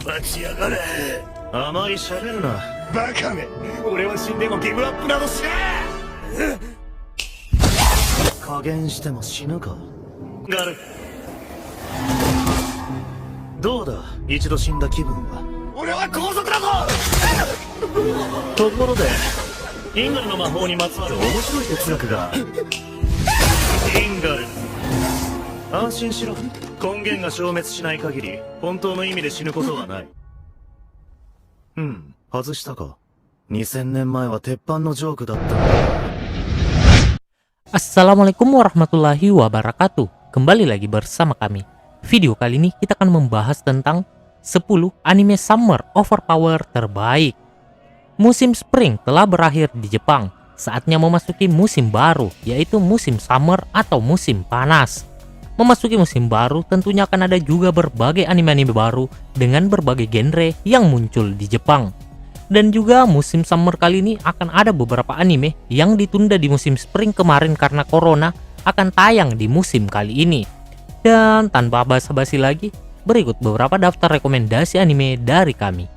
待ちやがれ。あまり喋るな。バカめ。俺は死んでもギブアップなどしねえ。加減しても死ぬか。ガル。どうだ、一度死んだ気分は。俺は皇族だぞ。ところで、インガルの魔法にまつわる面白い哲学が。インガル。安心しろ。根源が消滅しない限り、本当の意味で死ぬことはない。外したか。2000年前は鉄板のジョークだったんだ。Assalamualaikum warahmatullahi wabarakatuh. Kembali lagi bersama kami. Video kali ini kita akan membahas tentang 10 anime summer overpower terbaik. Musim spring telah berakhir di Jepang. Saatnya memasuki musim baru, yaitu musim summer atau musim panas. Memasuki musim baru tentunya akan ada juga berbagai anime-anime baru dengan berbagai genre yang muncul di Jepang. Dan juga musim summer kali ini akan ada beberapa anime yang ditunda di musim spring kemarin karena corona akan tayang di musim kali ini. Dan tanpa basa-basi lagi, berikut beberapa daftar rekomendasi anime dari kami.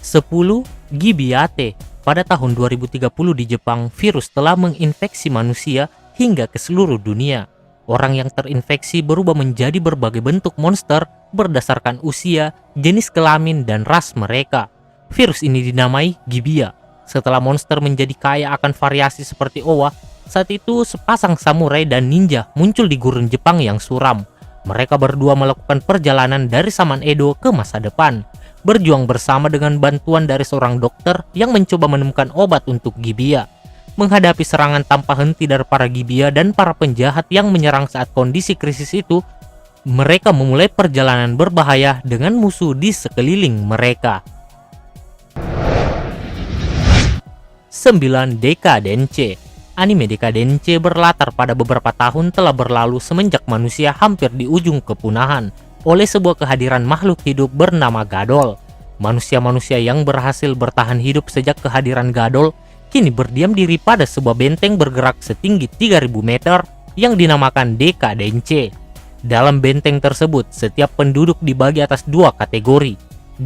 10. Gibiate. Pada tahun 2030 di Jepang, virus telah menginfeksi manusia hingga ke seluruh dunia. Orang yang terinfeksi berubah menjadi berbagai bentuk monster berdasarkan usia, jenis kelamin, dan ras mereka. Virus ini dinamai Gibia. Setelah monster menjadi kaya akan variasi seperti Owa, saat itu sepasang samurai dan ninja muncul di gurun Jepang yang suram. Mereka berdua melakukan perjalanan dari zaman Edo ke masa depan, berjuang bersama dengan bantuan dari seorang dokter yang mencoba menemukan obat untuk Gibia. Menghadapi serangan tanpa henti dari para Gibia dan para penjahat yang menyerang saat kondisi krisis itu, mereka memulai perjalanan berbahaya dengan musuh di sekeliling mereka. 9. Dekadence. Anime Dekadence berlatar pada beberapa tahun telah berlalu semenjak manusia hampir di ujung kepunahan oleh sebuah kehadiran makhluk hidup bernama Gadol. Manusia-manusia yang berhasil bertahan hidup sejak kehadiran Gadol kini berdiam diri pada sebuah benteng bergerak setinggi 3000 meter yang dinamakan Dekadence. Dalam benteng tersebut, setiap penduduk dibagi atas dua kategori.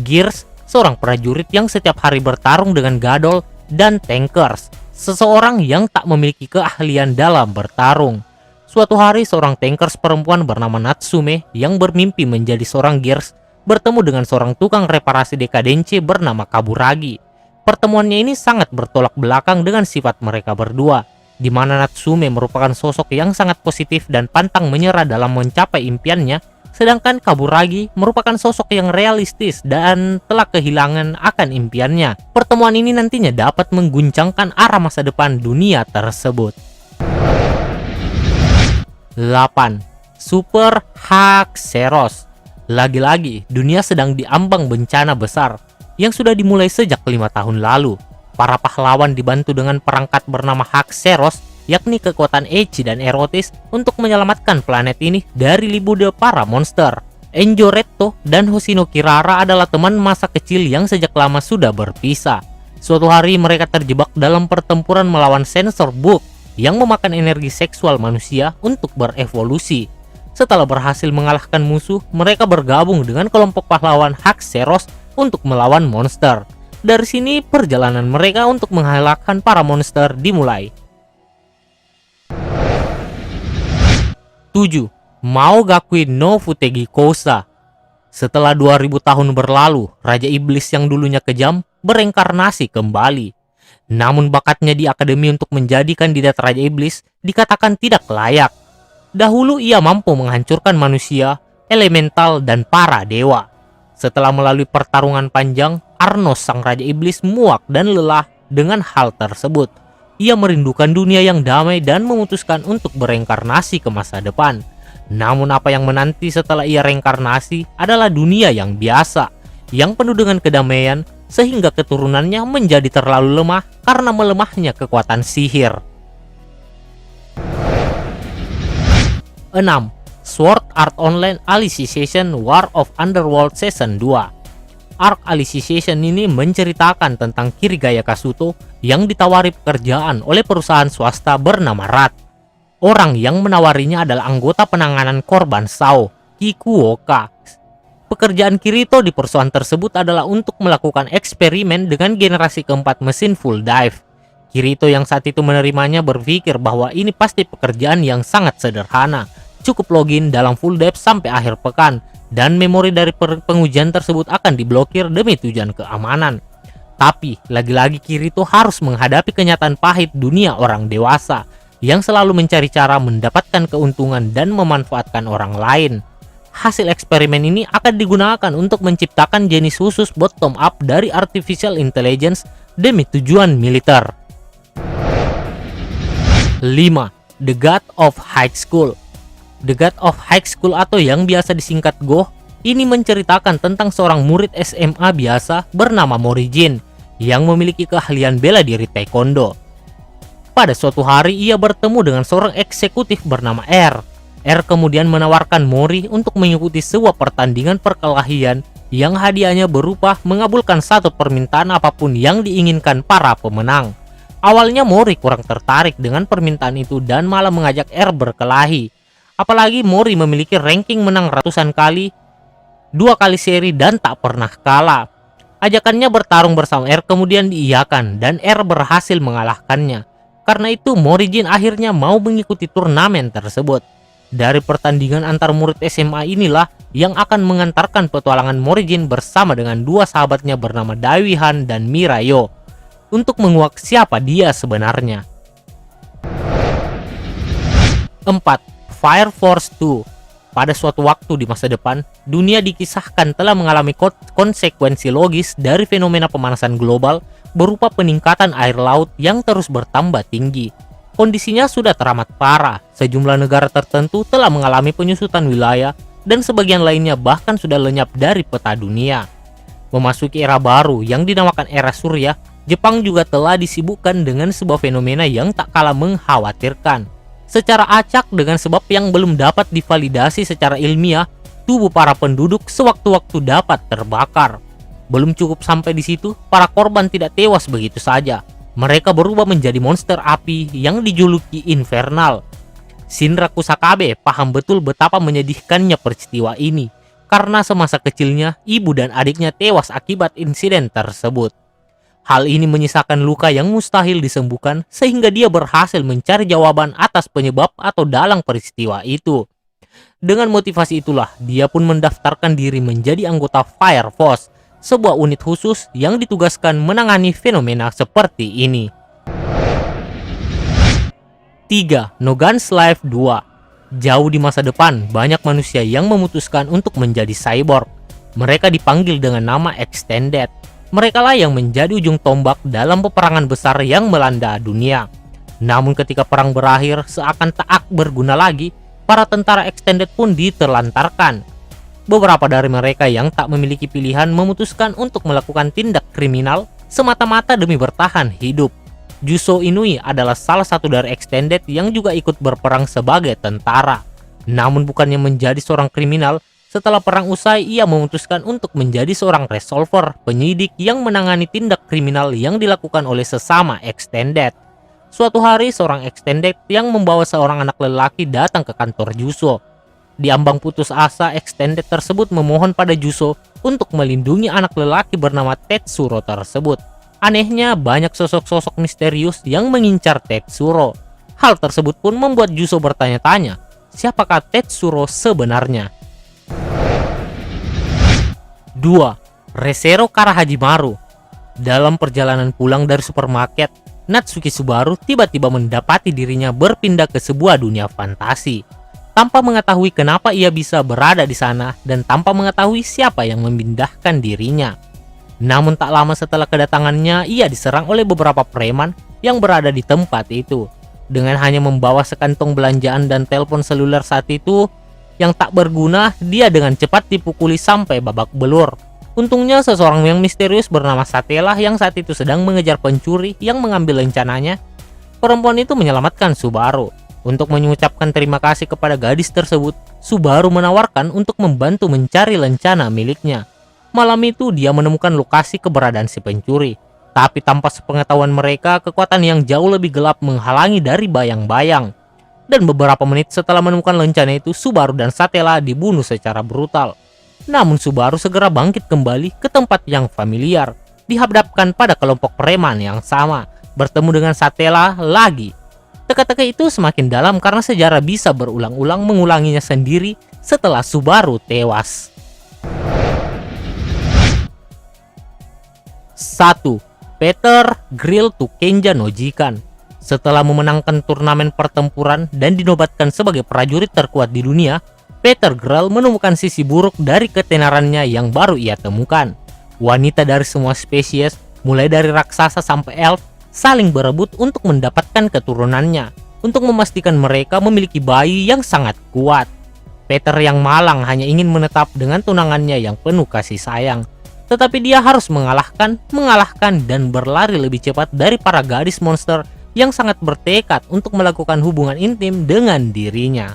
Gears, seorang prajurit yang setiap hari bertarung dengan Gadol, dan Tankers, seseorang yang tak memiliki keahlian dalam bertarung. Suatu hari, seorang Tankers perempuan bernama Natsume yang bermimpi menjadi seorang Gears bertemu dengan seorang tukang reparasi Dekadence bernama Kaburagi. Pertemuannya ini sangat bertolak belakang dengan sifat mereka berdua, di mana Natsume merupakan sosok yang sangat positif dan pantang menyerah dalam mencapai impiannya, sedangkan Kaburagi merupakan sosok yang realistis dan telah kehilangan akan impiannya. Pertemuan ini nantinya dapat mengguncangkan arah masa depan dunia tersebut. 8. Super Haxeros. Lagi-lagi, dunia sedang diambang bencana besar yang sudah dimulai sejak 5 tahun lalu. Para pahlawan dibantu dengan perangkat bernama Haxeros, yakni kekuatan ecchi dan erotis untuk menyelamatkan planet ini dari libude para monster. Enjo Retto dan Hoshino Kirara adalah teman masa kecil yang sejak lama sudah berpisah. Suatu hari mereka terjebak dalam pertempuran melawan sensor bug yang memakan energi seksual manusia untuk berevolusi. Setelah berhasil mengalahkan musuh, mereka bergabung dengan kelompok pahlawan Haxeros untuk melawan monster. Dari sini perjalanan mereka untuk mengalahkan para monster dimulai. 7. Maogakui no Futegi Kousa. Setelah 2000 tahun berlalu, Raja Iblis yang dulunya kejam bereinkarnasi kembali. Namun bakatnya di akademi untuk menjadi kandidat Raja Iblis dikatakan tidak layak. Dahulu ia mampu menghancurkan manusia, elemental, dan para dewa. Setelah melalui pertarungan panjang, Arnos sang Raja Iblis muak dan lelah dengan hal tersebut. Ia merindukan dunia yang damai dan memutuskan untuk bereinkarnasi ke masa depan. Namun apa yang menanti setelah ia reinkarnasi adalah dunia yang biasa, yang penuh dengan kedamaian, sehingga keturunannya menjadi terlalu lemah karena melemahnya kekuatan sihir. 6. Sword Art Online Alicization War of Underworld Season 2. Arc Alicization ini menceritakan tentang Kirigaya Kasuto yang ditawari pekerjaan oleh perusahaan swasta bernama RAT. Orang yang menawarinya adalah anggota penanganan korban SAO. Kikuoka. Pekerjaan Kirito di perusahaan tersebut adalah untuk melakukan eksperimen dengan generasi keempat mesin full dive. Kirito yang saat itu menerimanya berpikir bahwa ini pasti pekerjaan yang sangat sederhana. Cukup login dalam full dive sampai akhir pekan, dan memori dari pengujian tersebut akan diblokir demi tujuan keamanan. Tapi, lagi-lagi Kirito harus menghadapi kenyataan pahit dunia orang dewasa, yang selalu mencari cara mendapatkan keuntungan dan memanfaatkan orang lain. Hasil eksperimen ini akan digunakan untuk menciptakan jenis khusus bottom up dari artificial intelligence demi tujuan militer. 5. The God of High School. The God of High School atau yang biasa disingkat GOH, ini menceritakan tentang seorang murid SMA biasa bernama Morijin yang memiliki keahlian bela diri taekwondo. Pada suatu hari ia bertemu dengan seorang eksekutif bernama R. R kemudian menawarkan Mori untuk mengikuti sebuah pertandingan perkelahian yang hadiahnya berupa mengabulkan satu permintaan apapun yang diinginkan para pemenang. Awalnya Mori kurang tertarik dengan permintaan itu dan malah mengajak R berkelahi. Apalagi Mori memiliki ranking menang ratusan kali, 2 kali seri dan tak pernah kalah. Ajakannya bertarung bersama R kemudian diiyakan dan R berhasil mengalahkannya. Karena itu Morijin akhirnya mau mengikuti turnamen tersebut. Dari pertandingan antar murid SMA inilah yang akan mengantarkan petualangan Morijin bersama dengan 2 sahabatnya bernama Daiwihan dan Mirayo untuk menguak siapa dia sebenarnya. 4. Fire Force 2. Pada suatu waktu di masa depan, dunia dikisahkan telah mengalami konsekuensi logis dari fenomena pemanasan global berupa peningkatan air laut yang terus bertambah tinggi. Kondisinya sudah teramat parah, sejumlah negara tertentu telah mengalami penyusutan wilayah dan sebagian lainnya bahkan sudah lenyap dari peta dunia. Memasuki era baru yang dinamakan era Surya, Jepang juga telah disibukkan dengan sebuah fenomena yang tak kalah mengkhawatirkan. Secara acak dengan sebab yang belum dapat divalidasi secara ilmiah, tubuh para penduduk sewaktu-waktu dapat terbakar. Belum cukup sampai di situ, para korban tidak tewas begitu saja. Mereka berubah menjadi monster api yang dijuluki Infernal. Shinra Kusakabe paham betul betapa menyedihkannya peristiwa ini, karena semasa kecilnya ibu dan adiknya tewas akibat insiden tersebut. Hal ini menyisakan luka yang mustahil disembuhkan sehingga dia berhasil mencari jawaban atas penyebab atau dalang peristiwa itu. Dengan motivasi itulah dia pun mendaftarkan diri menjadi anggota Fire Force, sebuah unit khusus yang ditugaskan menangani fenomena seperti ini. 3. No Guns Life 2. Jauh di masa depan, banyak manusia yang memutuskan untuk menjadi cyborg. Mereka dipanggil dengan nama Extended. Mereka lah yang menjadi ujung tombak dalam peperangan besar yang melanda dunia. Namun ketika perang berakhir seakan tak berguna lagi, para tentara Extended pun diterlantarkan. Beberapa dari mereka yang tak memiliki pilihan memutuskan untuk melakukan tindak kriminal semata-mata demi bertahan hidup. Juso Inui adalah salah satu dari Extended yang juga ikut berperang sebagai tentara. Namun bukannya menjadi seorang kriminal, setelah perang usai ia memutuskan untuk menjadi seorang resolver, penyidik yang menangani tindak kriminal yang dilakukan oleh sesama Extended. Suatu hari seorang Extended yang membawa seorang anak lelaki datang ke kantor Juso. Di ambang putus asa, Extended tersebut memohon pada Juso untuk melindungi anak lelaki bernama Tetsuro tersebut. Anehnya, banyak sosok-sosok misterius yang mengincar Tetsuro. Hal tersebut pun membuat Juso bertanya-tanya, siapakah Tetsuro sebenarnya? 2. Resero Karahajimaru. Dalam perjalanan pulang dari supermarket, Natsuki Subaru tiba-tiba mendapati dirinya berpindah ke sebuah dunia fantasi. Tanpa mengetahui kenapa ia bisa berada di sana dan tanpa mengetahui siapa yang memindahkan dirinya. Namun tak lama setelah kedatangannya, ia diserang oleh beberapa preman yang berada di tempat itu. Dengan hanya membawa sekantong belanjaan dan telepon seluler saat itu yang tak berguna, dia dengan cepat dipukuli sampai babak belur. Untungnya seseorang yang misterius bernama Satela yang saat itu sedang mengejar pencuri yang mengambil rencananya. Perempuan itu menyelamatkan Subaru. Untuk mengucapkan terima kasih kepada gadis tersebut, Subaru menawarkan untuk membantu mencari lencana miliknya. Malam itu dia menemukan lokasi keberadaan si pencuri. Tapi tanpa sepengetahuan mereka, kekuatan yang jauh lebih gelap menghalangi dari bayang-bayang. Dan beberapa menit setelah menemukan lencana itu, Subaru dan Satella dibunuh secara brutal. Namun Subaru segera bangkit kembali ke tempat yang familiar, dihadapkan pada kelompok preman yang sama, bertemu dengan Satella lagi. Teka-teki itu semakin dalam karena sejarah bisa berulang-ulang mengulanginya sendiri setelah Subaru tewas. 1. Peter Grill to Kenja no Jikan. Setelah memenangkan turnamen pertempuran dan dinobatkan sebagai prajurit terkuat di dunia, Peter Grill menemukan sisi buruk dari ketenarannya yang baru ia temukan. Wanita dari semua spesies, mulai dari raksasa sampai elf, saling berebut untuk mendapatkan keturunannya, untuk memastikan mereka memiliki bayi yang sangat kuat. Peter yang malang hanya ingin menetap dengan tunangannya yang penuh kasih sayang. Tetapi dia harus mengalahkan, dan berlari lebih cepat dari para gadis monster yang sangat bertekad untuk melakukan hubungan intim dengan dirinya.